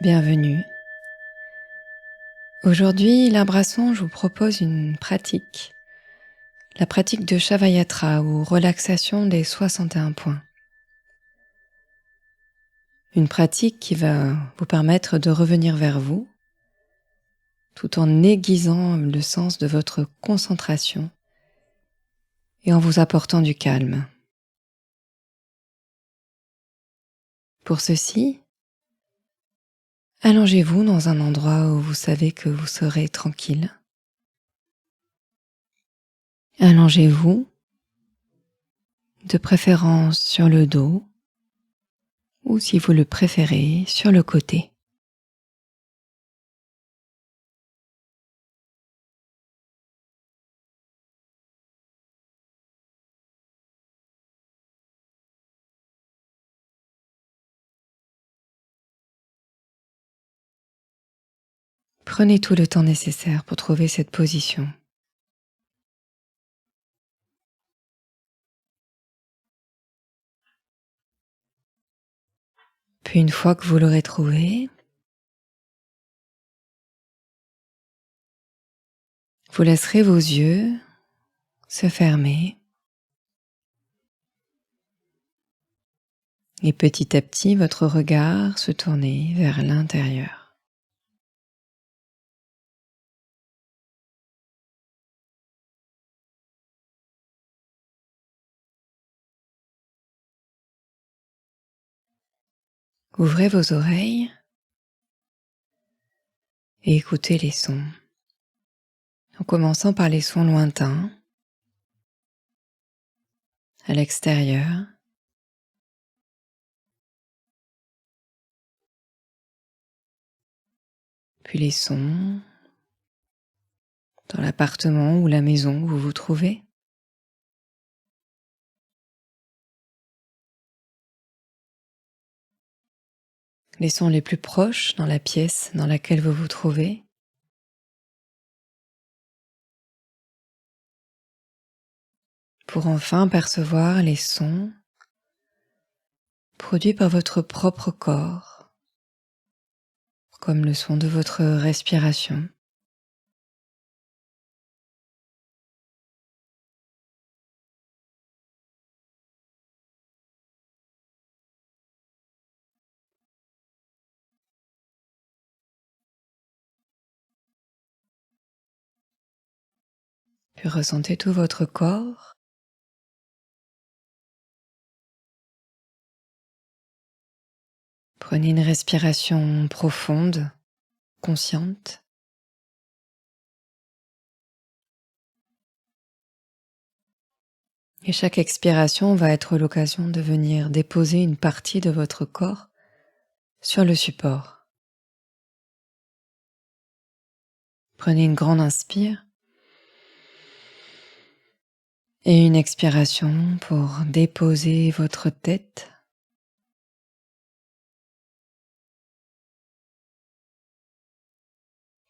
Bienvenue. Aujourd'hui, l'Arbre à Son, je vous propose une pratique, la pratique de Shavayatra ou relaxation des 61 points. Une pratique qui va vous permettre de revenir vers vous tout en aiguisant le sens de votre concentration et en vous apportant du calme. Pour ceci, allongez-vous dans un endroit où vous savez que vous serez tranquille. Allongez-vous, de préférence sur le dos ou si vous le préférez, sur le côté. Prenez tout le temps nécessaire pour trouver cette position. Puis une fois que vous l'aurez trouvé, vous laisserez vos yeux se fermer et petit à petit votre regard se tourner vers l'intérieur. Ouvrez vos oreilles et écoutez les sons, en commençant par les sons lointains, à l'extérieur, puis les sons dans l'appartement ou la maison où vous vous trouvez. Les sons les plus proches dans la pièce dans laquelle vous vous trouvez. Pour enfin percevoir les sons produits par votre propre corps, comme le son de votre respiration. Puis ressentez tout votre corps. Prenez une respiration profonde, consciente. Et chaque expiration va être l'occasion de venir déposer une partie de votre corps sur le support. Prenez une grande inspire et une expiration pour déposer votre tête.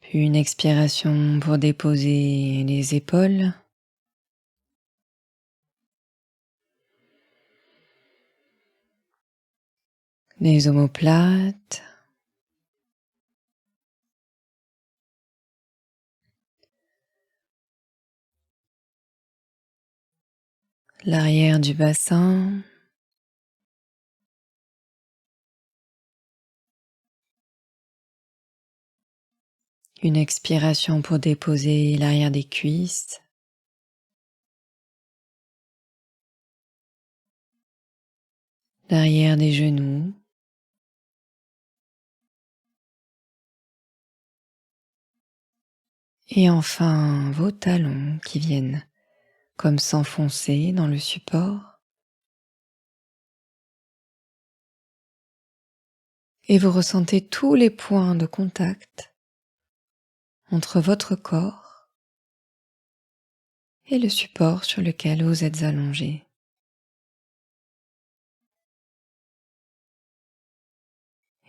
Puis une expiration pour déposer les épaules. Les omoplates. L'arrière du bassin. Une expiration pour déposer l'arrière des cuisses. L'arrière des genoux. Et enfin, vos talons qui viennent comme s'enfoncer dans le support. Et vous ressentez tous les points de contact entre votre corps et le support sur lequel vous êtes allongé.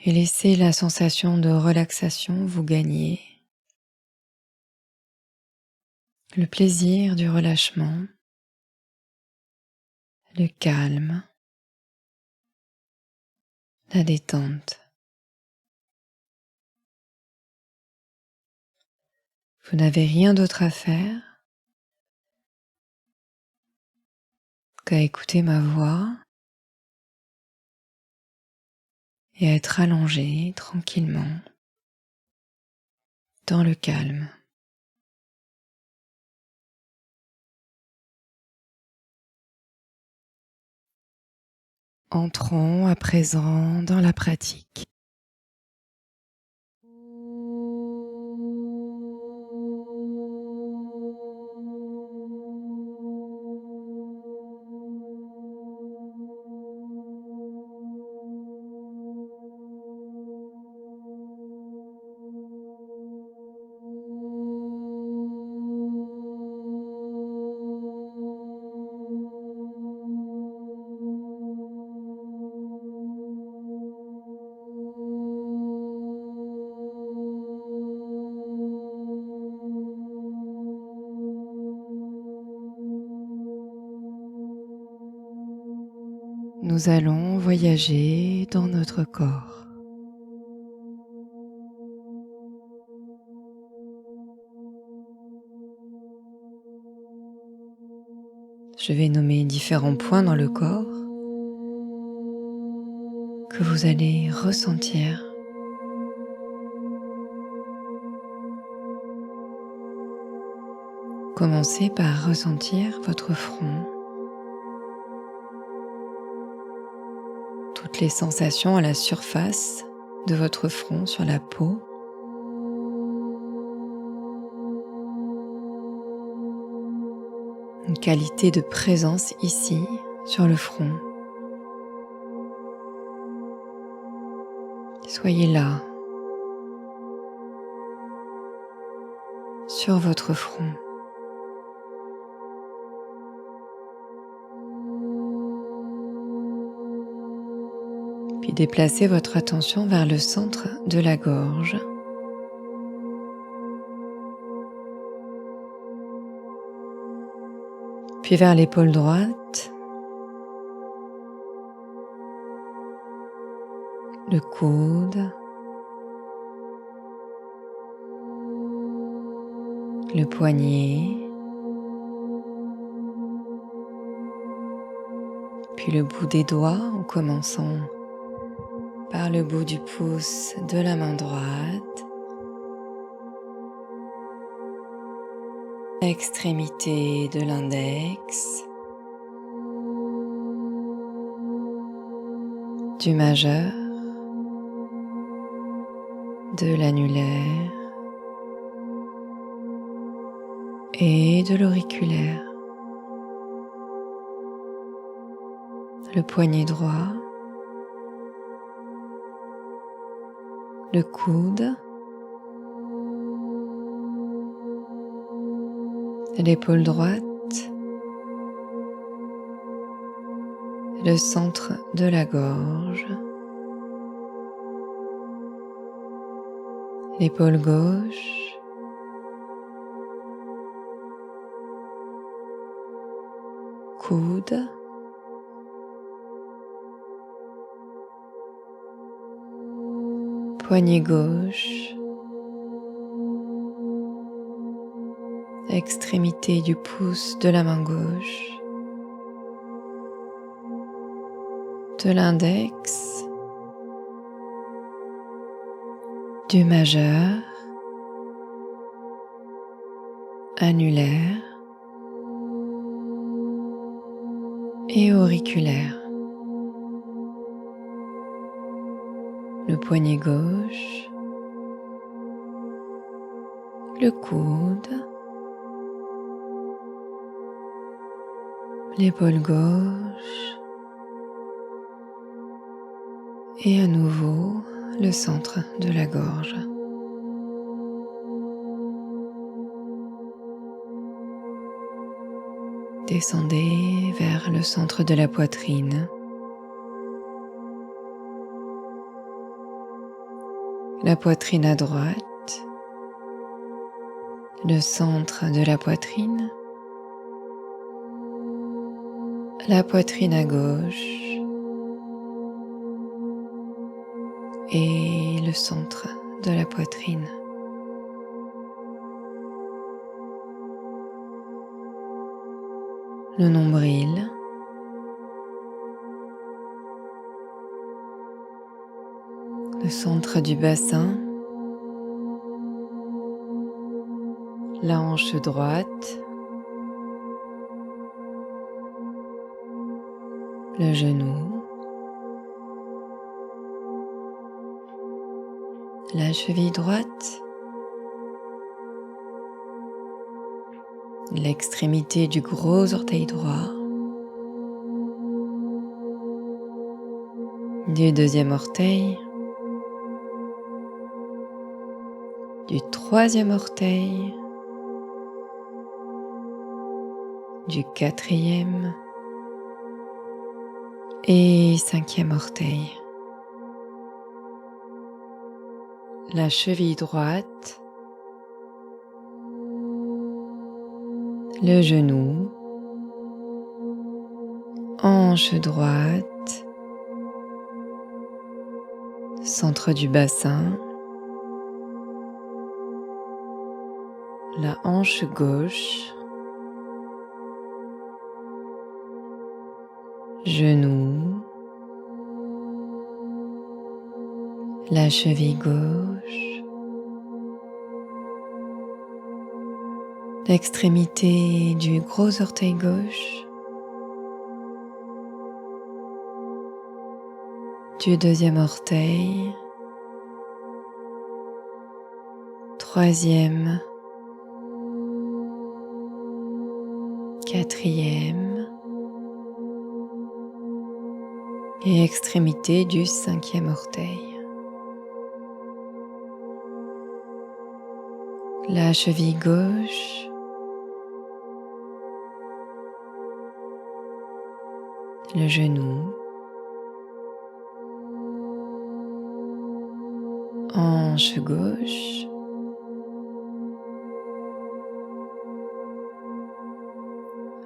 Et laissez la sensation de relaxation vous gagner, le plaisir du relâchement, le calme, la détente. Vous n'avez rien d'autre à faire qu'à écouter ma voix et à être allongé tranquillement dans le calme. Entrons à présent dans la pratique. Nous allons voyager dans notre corps. Je vais nommer différents points dans le corps que vous allez ressentir. Commencez par ressentir votre front, toutes les sensations à la surface de votre front sur la peau. Une qualité de présence ici sur le front. Soyez là, sur votre front. Puis déplacez votre attention vers le centre de la gorge. Puis vers l'épaule droite, le coude, le poignet, puis le bout des doigts en commençant par le bout du pouce de la main droite, extrémité de l'index, du majeur, de l'annulaire et de l'auriculaire. Le poignet droit, le coude, l'épaule droite, le centre de la gorge, l'épaule gauche, coude, poignet gauche, extrémité du pouce de la main gauche, de l'index, du majeur, annulaire et auriculaire. Le poignet gauche, le coude, l'épaule gauche et à nouveau le centre de la gorge. Descendez vers le centre de la poitrine. La poitrine à droite, le centre de la poitrine, la poitrine à gauche et le centre de la poitrine. le nombril, le centre du bassin, la hanche droite, le genou, la cheville droite, l'extrémité du gros orteil droit, du deuxième orteil, du troisième orteil, du quatrième et cinquième orteil. La cheville droite, le genou, hanche droite, centre du bassin, la hanche gauche, genou, la cheville gauche, l'extrémité du gros orteil gauche, du deuxième orteil, troisième, quatrième et extrémité du cinquième orteil. La cheville gauche, le genou, hanche gauche,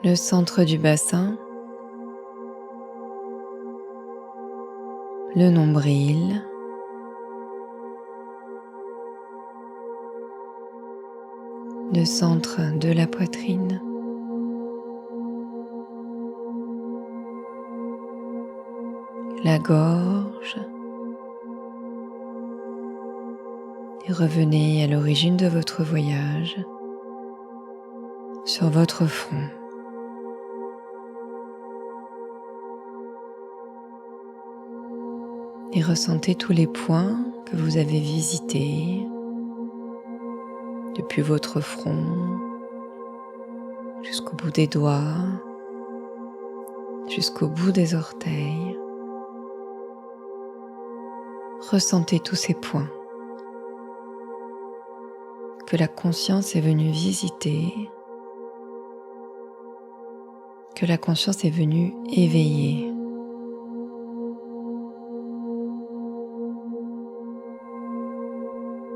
le centre du bassin, le nombril, le centre de la poitrine, la gorge, et revenez à l'origine de votre voyage, sur votre front. Et ressentez tous les points que vous avez visités depuis votre front jusqu'au bout des doigts, jusqu'au bout des orteils. Ressentez tous ces points que la conscience est venue visiter, que la conscience est venue éveiller.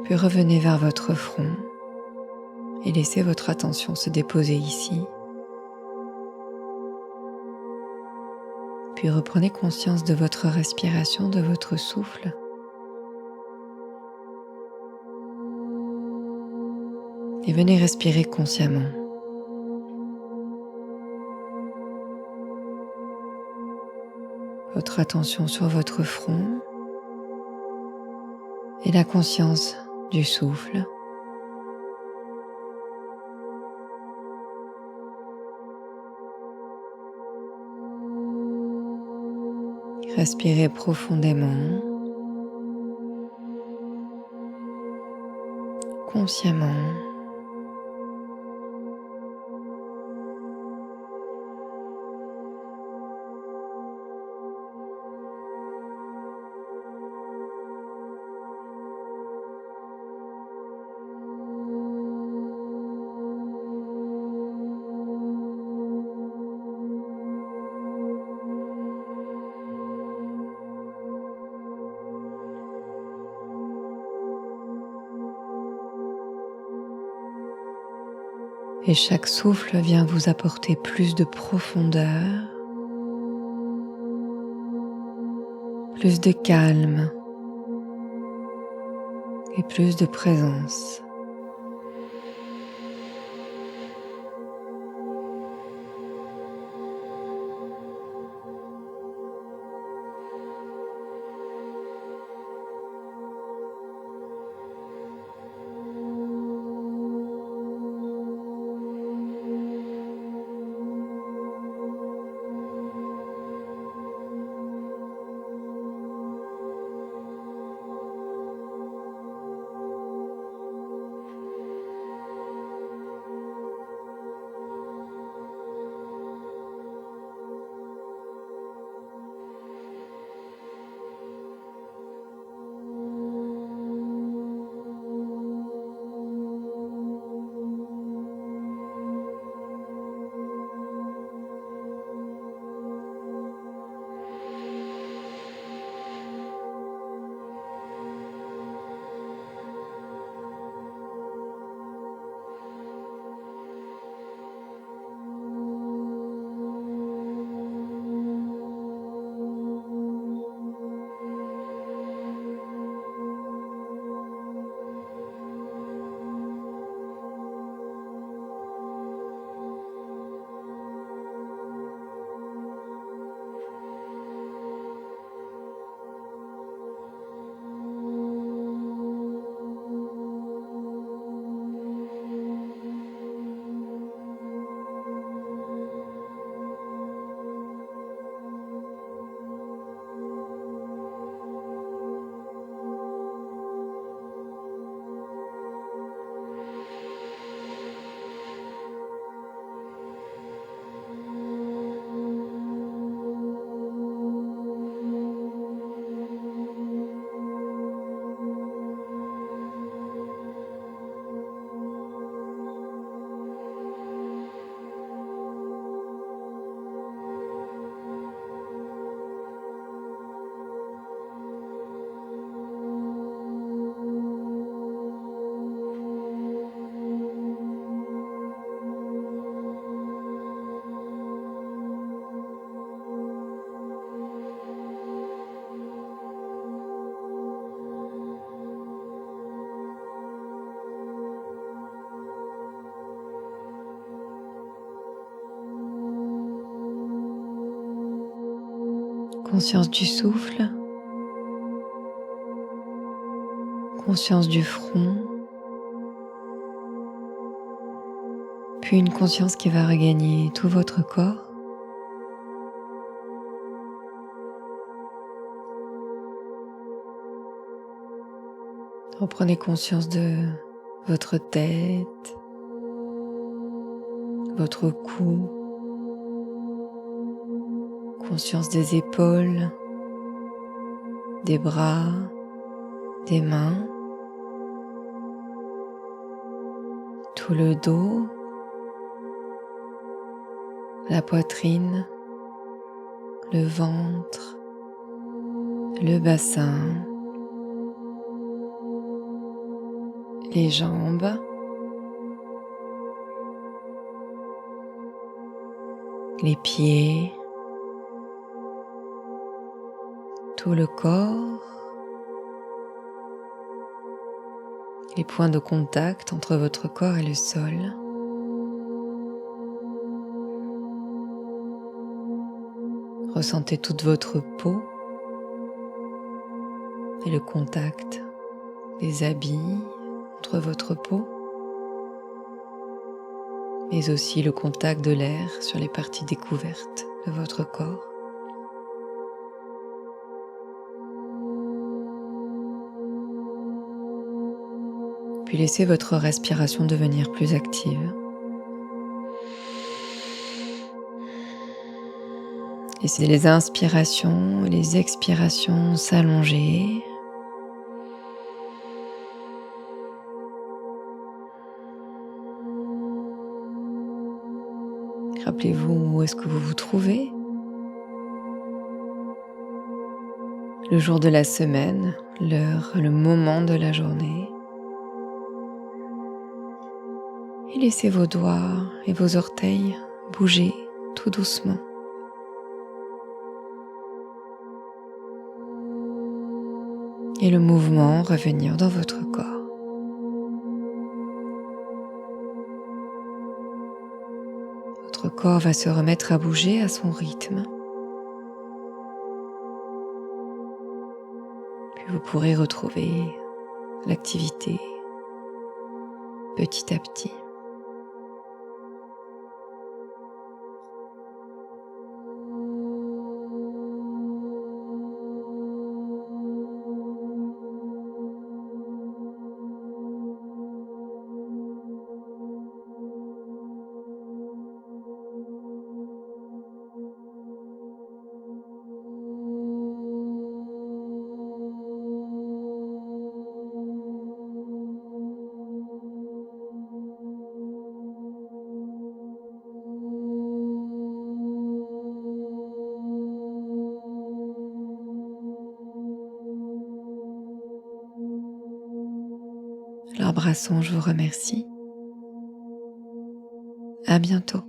Puis revenez vers votre front et laissez votre attention se déposer ici. Puis reprenez conscience de votre respiration, de votre souffle. Et venez respirer consciemment. Votre attention sur votre front et la conscience du souffle. Respirez profondément, consciemment. Et chaque souffle vient vous apporter plus de profondeur, plus de calme et plus de présence. Conscience du souffle, conscience du front, puis une conscience qui va regagner tout votre corps. Reprenez conscience de votre tête, votre cou, conscience des épaules, des bras, des mains, tout le dos, la poitrine, le ventre, le bassin, les jambes, les pieds, tout le corps, les points de contact entre votre corps et le sol. Ressentez toute votre peau et le contact des habits entre votre peau, mais aussi le contact de l'air sur les parties découvertes de votre corps. Puis laissez votre respiration devenir plus active. Laissez les inspirations et les expirations s'allonger. Rappelez-vous où est-ce que vous vous trouvez. Le jour de la semaine, l'heure, le moment de la journée. Et laissez vos doigts et vos orteils bouger tout doucement. Et le mouvement revenir dans votre corps. Votre corps va se remettre à bouger à son rythme. Puis vous pourrez retrouver l'activité petit à petit. L'arbre à son, je vous remercie. À bientôt.